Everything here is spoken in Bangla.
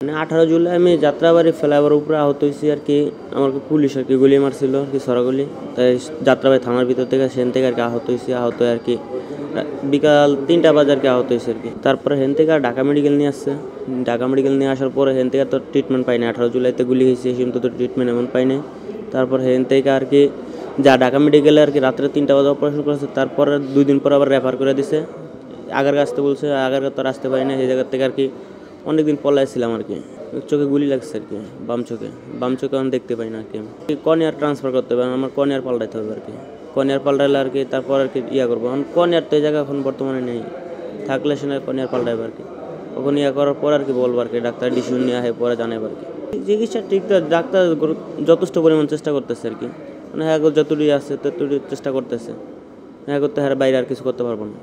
মানে 18 জুলাই আমি যাত্রাবাড়ি ফ্লাইওভার উপরে আহত হয়েছি আর কি। আমাকে পুলিশ আর কি গুলি মারছিল আর কি, সরাগুলি। তাই যাত্রাবাড়ি থানার ভিতর থেকে সেখান থেকে আর কি আহত হয়েছি। আহত আর কি বিকাল 3টা বাজে আর কি আহত হয়েছে আর কি। তারপরে হেন থেকে ঢাকা মেডিকেল নিয়ে আসছে। ঢাকা মেডিকেল নিয়ে আসার পরে হেন থেকে তো ট্রিটমেন্ট পাইনি। 18 জুলাইতে গুলি হয়েছে, সেই তো ট্রিটমেন্ট এমন পাইনি। তারপর হেন থেকে আর কি ঢাকা মেডিকেলে আর কি রাত্রে 3টা বাজে অপারেশন করেছে। তারপরে 2 দিন পর আবার রেফার করে দিছে। আগারগাঁ আসতে বলছে, আগারগাঁ তো আসতে পারি না। সেই জায়গার থেকে আর কি অনেকদিন পলাইছিলাম আর কি। চোখে গুলি লাগছে আর কি, বাম চোখে আমি দেখতে পাই না আর কি। কর্নিয়ার ট্রান্সফার করতে হবে, আমার কর্নিয়ার পাল্টাইতে হবে আর কি। কর্নিয়ার পাল্টাইলে আর কি তারপর আর কি করবো। এখন কর্নিয়ার তো এই জায়গা এখন বর্তমানে নেই, থাকলে সেখানে কর্নিয়ার পাল্টাইবে আর কি। ওখানে করার পর আর কি বলবো আর কি, ডাক্তার ডিসিশন নিয়ে আসে পরে জানাবে আর কি। চিকিৎসা ঠিক ডাক্তার যথেষ্ট পরিমাণ চেষ্টা করতেছে আর কি। মানে হ্যাঁ যতটুকু আছে ততটুকু চেষ্টা করতেছে, হ্যাঁ করতে হ্যাঁ বাইরে আর কিছু করতে পারবো না।